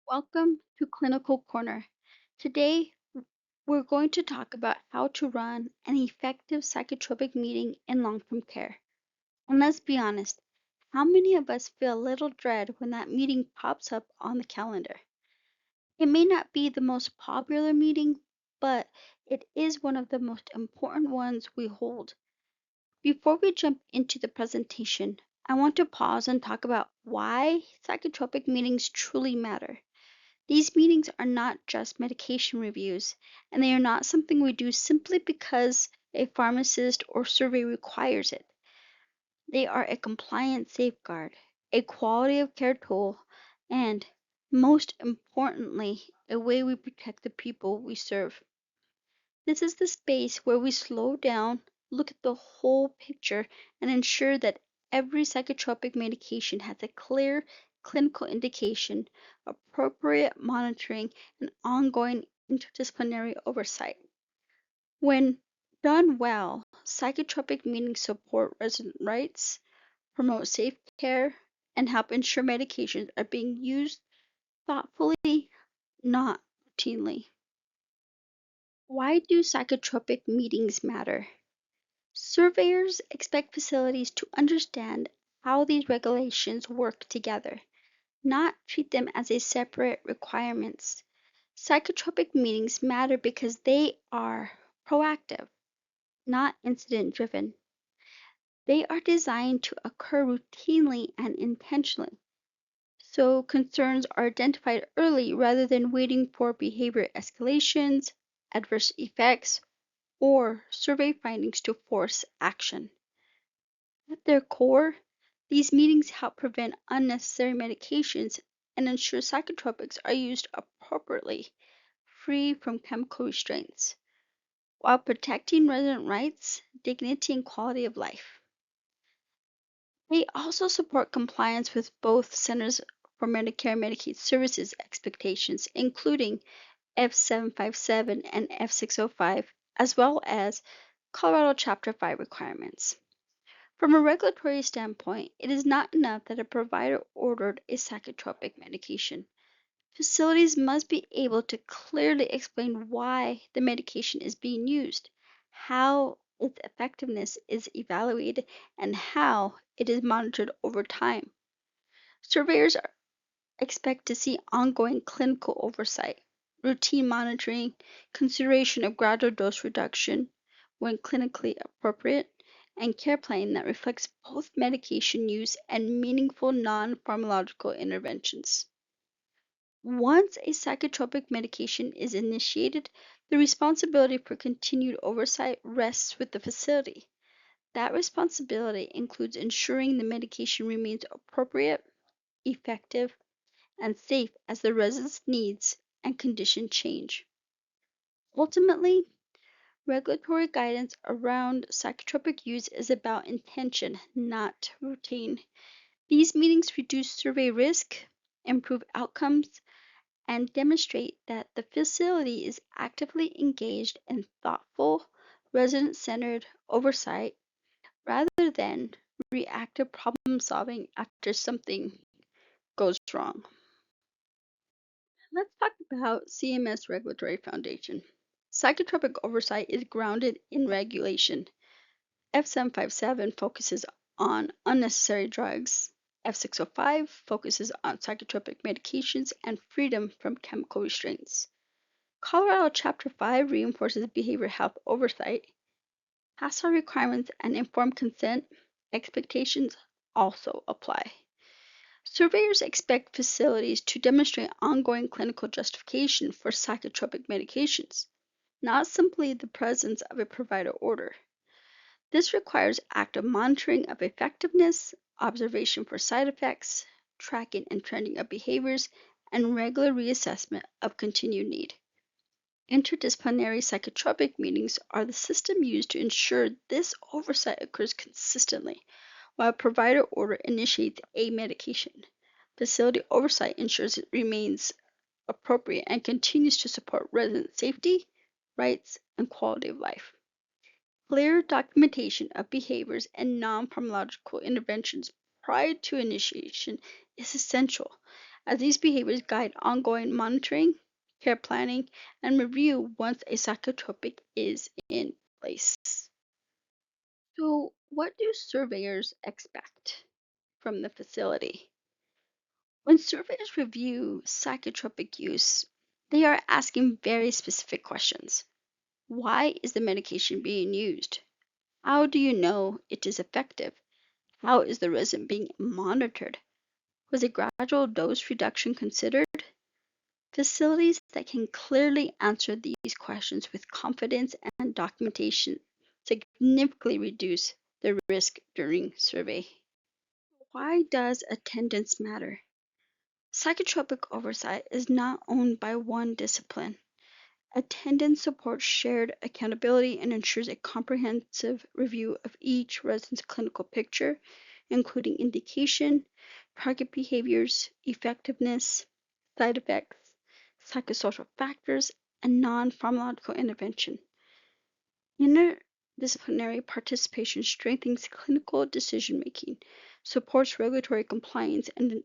Welcome to Clinical Corner. Today, we're going to talk about how to run an effective psychotropic meeting in long term care. And let's be honest, how many of us feel a little dread when that meeting pops up on the calendar? It may not be the most popular meeting, but it is one of the most important ones we hold. Before we jump into the presentation, I want to pause and talk about why psychotropic meetings truly matter. These meetings are not just medication reviews, and they are not something we do simply because a pharmacist or survey requires it. They are a compliance safeguard, a quality of care tool, and, most importantly, a way we protect the people we serve. This is the space where we slow down, look at the whole picture, and ensure that every psychotropic medication has a clear clinical indication, appropriate monitoring, and ongoing interdisciplinary oversight. When done well, psychotropic meetings support resident rights, promote safe care, and help ensure medications are being used thoughtfully, not routinely. Why do psychotropic meetings matter? Surveyors expect facilities to understand how these regulations work together, not treat them as a separate requirements. Psychotropic meetings matter because they are proactive, not incident driven. They are designed to occur routinely and intentionally, so concerns are identified early rather than waiting for behavior escalations, adverse effects, or survey findings to force action. At their core, these meetings help prevent unnecessary medications and ensure psychotropics are used appropriately, free from chemical restraints, while protecting resident rights, dignity, and quality of life. They also support compliance with both Centers for Medicare and Medicaid Services expectations, including F757 and F605, as well as Colorado Chapter 5 requirements. From a regulatory standpoint, it is not enough that a provider ordered a psychotropic medication. Facilities must be able to clearly explain why the medication is being used, how its effectiveness is evaluated, and how it is monitored over time. Surveyors expect to see ongoing clinical oversight, routine monitoring, consideration of gradual dose reduction when clinically appropriate, and care planning that reflects both medication use and meaningful non pharmacological interventions. Once a psychotropic medication is initiated, the responsibility for continued oversight rests with the facility. That responsibility includes ensuring the medication remains appropriate, effective, and safe as the resident's needs and condition change. Ultimately, regulatory guidance around psychotropic use is about intention, not routine. These meetings reduce survey risk, improve outcomes, and demonstrate that the facility is actively engaged in thoughtful, resident centered oversight rather than reactive problem solving after something goes wrong. Let's talk about CMS Regulatory Foundation. Psychotropic oversight is grounded in regulation. F757 focuses on unnecessary drugs. F605 focuses on psychotropic medications and freedom from chemical restraints. Colorado Chapter 5 reinforces behavioral health oversight. HACCP requirements and informed consent expectations also apply. Surveyors expect facilities to demonstrate ongoing clinical justification for psychotropic medications, not simply the presence of a provider order. This requires active monitoring of effectiveness, observation for side effects, tracking and trending of behaviors, and regular reassessment of continued need. Interdisciplinary psychotropic meetings are the system used to ensure this oversight occurs consistently while a provider order initiates a medication. Facility oversight ensures it remains appropriate and continues to support resident safety, rights, and quality of life. Clear documentation of behaviors and non pharmacological interventions prior to initiation is essential, as these behaviors guide ongoing monitoring, care planning, and review once a psychotropic is in place. So, what do surveyors expect from the facility? When surveyors review psychotropic use, they are asking very specific questions. Why is the medication being used? How do you know it is effective? How is the resident being monitored? Was a gradual dose reduction considered? Facilities that can clearly answer these questions with confidence and documentation significantly reduce the risk during survey. Why does attendance matter? Psychotropic oversight is not owned by one discipline. Attendance supports shared accountability and ensures a comprehensive review of each resident's clinical picture, including indication, target behaviors, effectiveness, side effects, psychosocial factors, and non-pharmacological intervention. Interdisciplinary participation strengthens clinical decision-making, supports regulatory compliance, and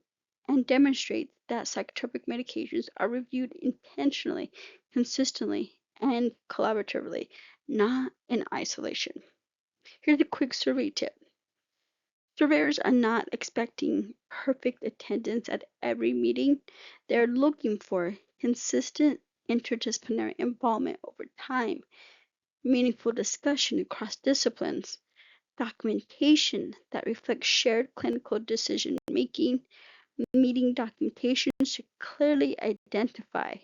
demonstrates that psychotropic medications are reviewed intentionally, consistently, and collaboratively, not in isolation. Here's a quick survey tip. Surveyors are not expecting perfect attendance at every meeting. They're looking for consistent interdisciplinary involvement over time, meaningful discussion across disciplines, documentation that reflects shared clinical decision making. Meeting documentation should clearly identify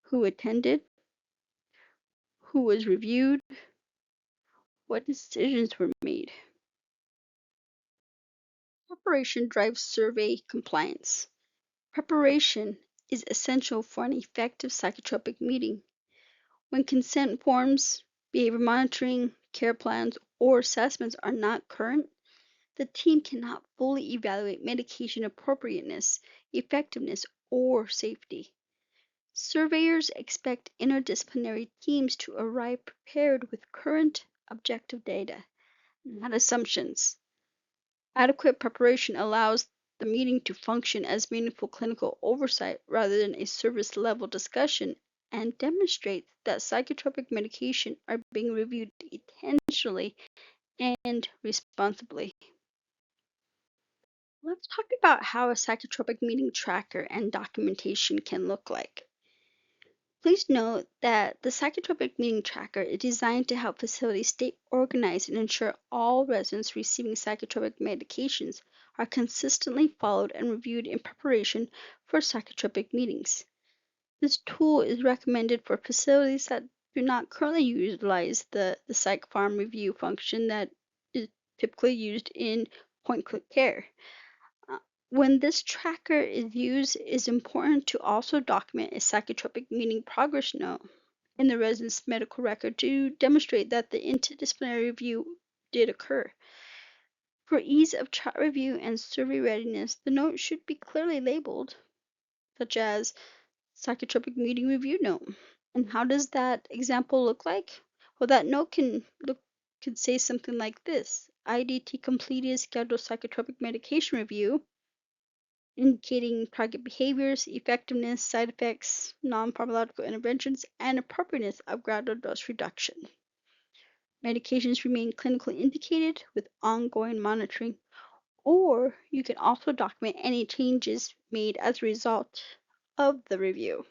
who attended, who was reviewed, what decisions were made. Preparation drives survey compliance. Preparation is essential for an effective psychotropic meeting. When consent forms, behavior monitoring, care plans, or assessments are not current, the team cannot fully evaluate medication appropriateness, effectiveness, or safety. Surveyors expect interdisciplinary teams to arrive prepared with current, objective data, not assumptions. Adequate preparation allows the meeting to function as meaningful clinical oversight rather than a service level discussion, and demonstrates that psychotropic medication are being reviewed intentionally and responsibly. Let's talk about how a psychotropic meeting tracker and documentation can look like. Please note that the Psychotropic Meeting Tracker is designed to help facilities stay organized and ensure all residents receiving psychotropic medications are consistently followed and reviewed in preparation for psychotropic meetings. This tool is recommended for facilities that do not currently utilize the Psych Farm review function that is typically used in point-click care. When this tracker is used, it is important to also document a psychotropic meeting progress note in the resident's medical record to demonstrate that the interdisciplinary review did occur. For ease of chart review and survey readiness, the note should be clearly labeled, such as Psychotropic Meeting Review Note. And how does that example look like? Well, that note could say something like this: IDT completed scheduled psychotropic medication review, indicating target behaviors, effectiveness, side effects, non-pharmacological interventions, and appropriateness of gradual dose reduction. Medications remain clinically indicated with ongoing monitoring, or you can also document any changes made as a result of the review.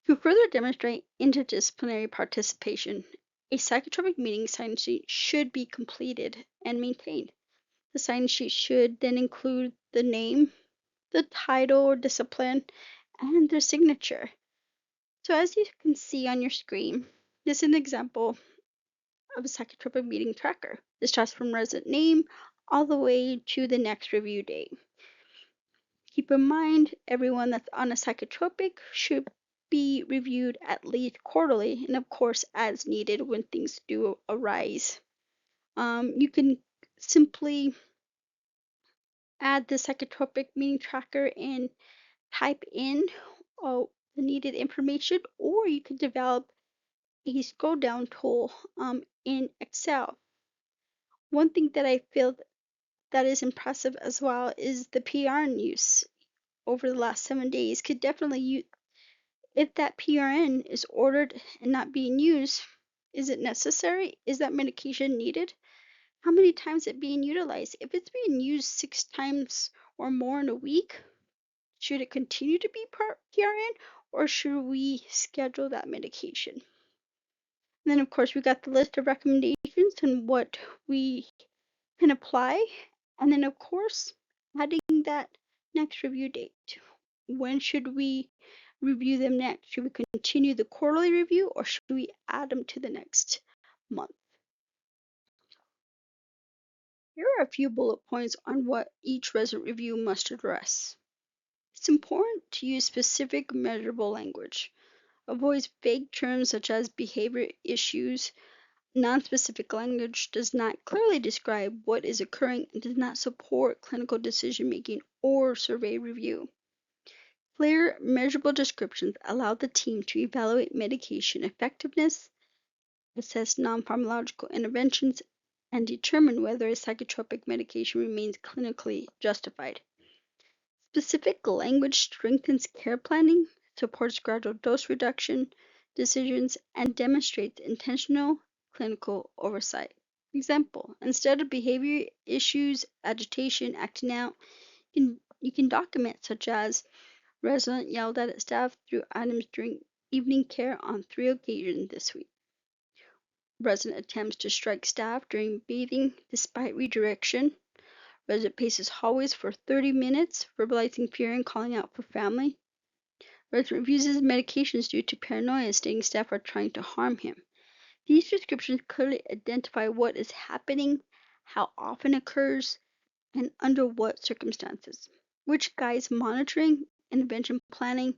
To further demonstrate interdisciplinary participation, a psychotropic meeting sign sheet should be completed and maintained. The sign sheet should then include the name, the title or discipline, and their signature. So as you can see on your screen, this is an example of a psychotropic meeting tracker. This starts from resident name all the way to the next review date. Keep in mind, everyone that's on a psychotropic should be reviewed at least quarterly, and of course as needed when things do arise. You can simply add the psychotropic meeting tracker and type in the needed information, or you can develop a scroll down tool in Excel. One thing that I feel that is impressive as well is the PRN use. over the last 7 days could definitely use. If that PRN is ordered and not being used, is it necessary? Is that medication needed? How many times is it being utilized? If it's being used 6 times or more in a week, should it continue to be PRN or should we schedule that medication? And then, of course, we got the list of recommendations and what we can apply. And then, of course, adding that next review date. When should we review them next? Should we continue the quarterly review or should we add them to the next month? Here are a few bullet points on what each resident review must address. It's important to use specific, measurable language. Avoid vague terms such as behavior issues. Non-specific language does not clearly describe what is occurring and does not support clinical decision-making or survey review. Clear, measurable descriptions allow the team to evaluate medication effectiveness, assess non-pharmacological interventions, and determine whether a psychotropic medication remains clinically justified. Specific language strengthens care planning, supports gradual dose reduction decisions, and demonstrates intentional clinical oversight. Example, instead of behavior issues, agitation, acting out, you can document such as resident yelled at staff threw items during evening care on 3 occasions this week. Resident attempts to strike staff during bathing despite redirection. Resident paces hallways for 30 minutes, verbalizing fear and calling out for family. Resident refuses medications due to paranoia, stating staff are trying to harm him. These descriptions clearly identify what is happening, how often it occurs, and under what circumstances, which guides monitoring, intervention planning,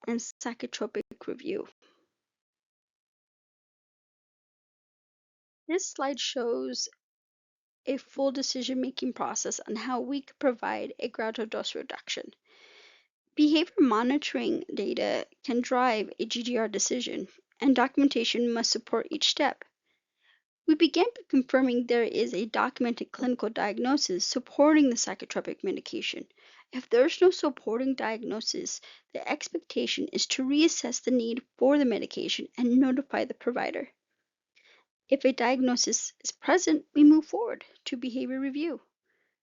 and psychotropic review. This slide shows a full decision-making process on how we could provide a gradual dose reduction. Behavior monitoring data can drive a GDR decision, and documentation must support each step. We began by confirming there is a documented clinical diagnosis supporting the psychotropic medication. If there's no supporting diagnosis, the expectation is to reassess the need for the medication and notify the provider. If a diagnosis is present, we move forward to behavior review.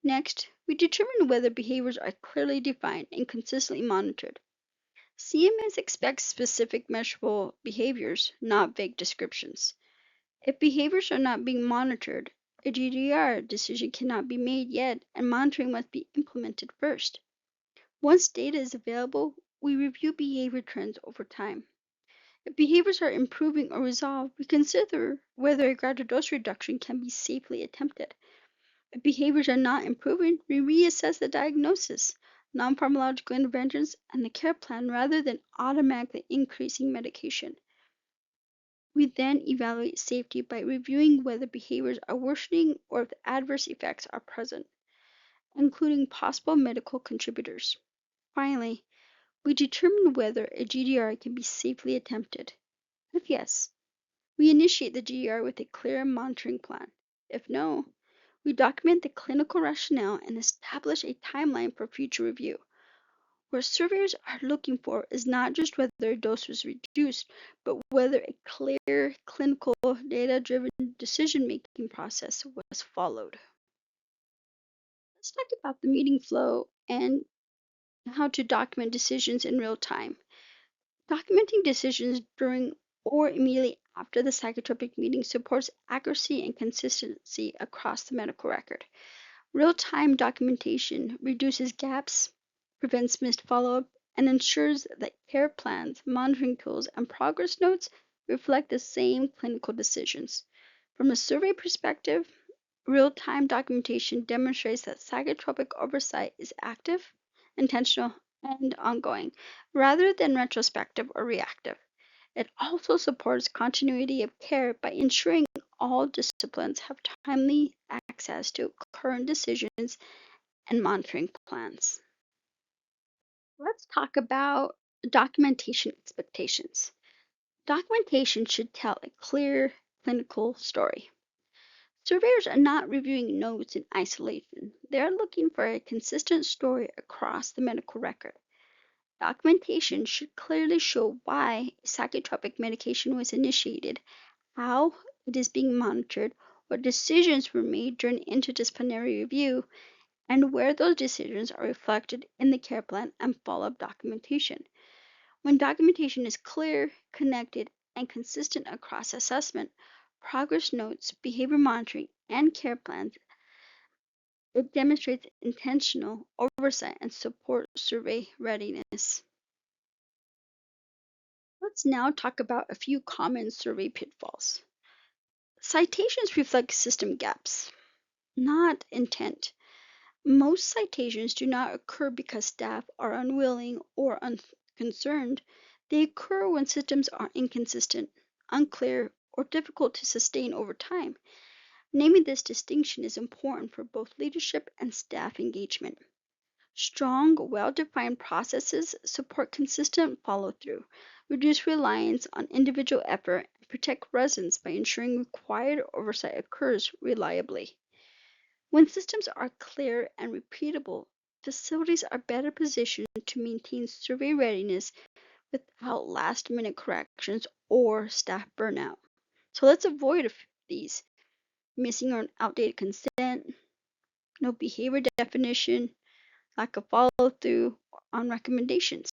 Next, we determine whether behaviors are clearly defined and consistently monitored. CMS expects specific measurable behaviors, not vague descriptions. If behaviors are not being monitored, a GDR decision cannot be made yet and monitoring must be implemented first. Once data is available, we review behavior trends over time. If behaviors are improving or resolved, we consider whether a gradual dose reduction can be safely attempted. If behaviors are not improving, we reassess the diagnosis, non-pharmacological interventions, and the care plan rather than automatically increasing medication. We then evaluate safety by reviewing whether behaviors are worsening or if adverse effects are present, including possible medical contributors. Finally, we determine whether a GDR can be safely attempted. If yes, we initiate the GDR with a clear monitoring plan. If no, we document the clinical rationale and establish a timeline for future review. What surveyors are looking for is not just whether a dose was reduced, but whether a clear clinical data-driven decision-making process was followed. Let's talk about the meeting flow and how to document decisions in real time. Documenting decisions during or immediately after the psychotropic meeting supports accuracy and consistency across the medical record. Real-time documentation reduces gaps, prevents missed follow-up, and ensures that care plans, monitoring tools, and progress notes reflect the same clinical decisions. From a survey perspective, real-time documentation demonstrates that psychotropic oversight is active, intentional, and ongoing, rather than retrospective or reactive. It also supports continuity of care by ensuring all disciplines have timely access to current decisions and monitoring plans. Let's talk about documentation expectations. Documentation should tell a clear clinical story. Surveyors are not reviewing notes in isolation. They are looking for a consistent story across the medical record. Documentation should clearly show why psychotropic medication was initiated, how it is being monitored, what decisions were made during interdisciplinary review, and where those decisions are reflected in the care plan and follow-up documentation. When documentation is clear, connected, and consistent across assessment, progress notes, behavior monitoring, and care plans, it demonstrates intentional oversight and supports survey readiness. Let's now talk about a few common survey pitfalls. Citations reflect system gaps, not intent. Most citations do not occur because staff are unwilling or unconcerned. They occur when systems are inconsistent, unclear, or difficult to sustain over time. Naming this distinction is important for both leadership and staff engagement. Strong, well-defined processes support consistent follow-through, reduce reliance on individual effort, and protect residents by ensuring required oversight occurs reliably. When systems are clear and repeatable, facilities are better positioned to maintain survey readiness without last-minute corrections or staff burnout. So let's avoid these: missing or outdated consent, no behavior definition, lack of follow-through on recommendations.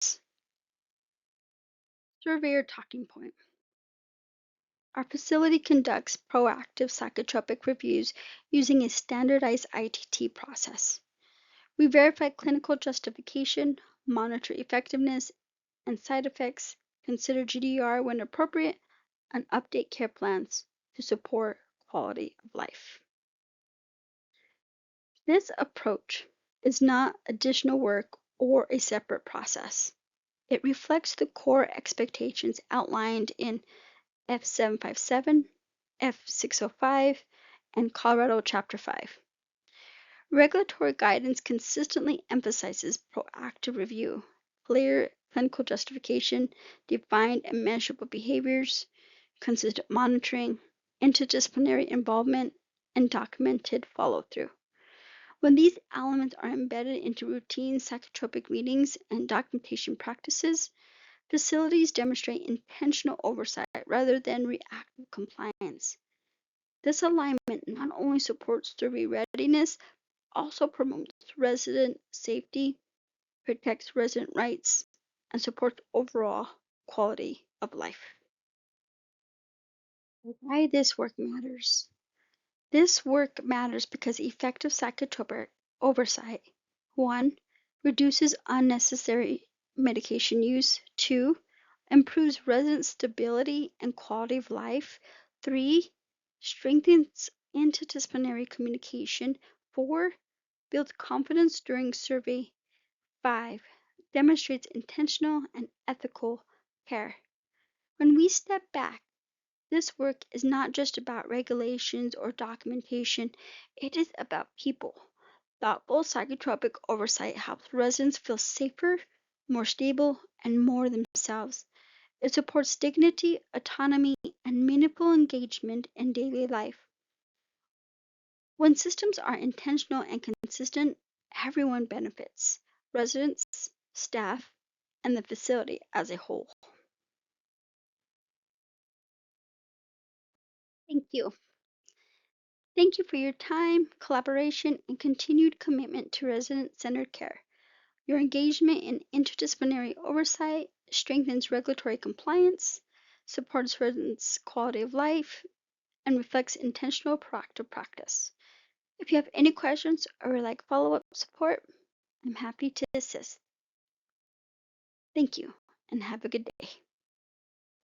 Surveyor talking point. Our facility conducts proactive psychotropic reviews using a standardized ITT process. We verify clinical justification, monitor effectiveness and side effects, consider GDR when appropriate, and update care plans to support quality of life. This approach is not additional work or a separate process. It reflects the core expectations outlined in F757, F605, and Colorado Chapter 5. Regulatory guidance consistently emphasizes proactive review, clear clinical justification, defined and measurable behaviors, consistent monitoring, interdisciplinary involvement, and documented follow-through. When these elements are embedded into routine psychotropic meetings and documentation practices, facilities demonstrate intentional oversight rather than reactive compliance. This alignment not only supports survey readiness, also promotes resident safety, protects resident rights, and supports overall quality of life. Why this work matters. This work matters because effective psychotropic oversight, 1, reduces unnecessary medication use, 2, improves resident stability and quality of life, 3, strengthens interdisciplinary communication, 4, builds confidence during survey, 5, demonstrates intentional and ethical care. When we step back, this work is not just about regulations or documentation, it is about people. Thoughtful psychotropic oversight helps residents feel safer, more stable, and more themselves. It supports dignity, autonomy, and meaningful engagement in daily life. When systems are intentional and consistent, everyone benefits: residents, staff, and the facility as a whole. Thank you. Thank you for your time, collaboration, and continued commitment to resident-centered care. Your engagement in interdisciplinary oversight strengthens regulatory compliance, supports residents' quality of life, and reflects intentional proactive practice. If you have any questions or would like follow-up support, I'm happy to assist. Thank you, and have a good day.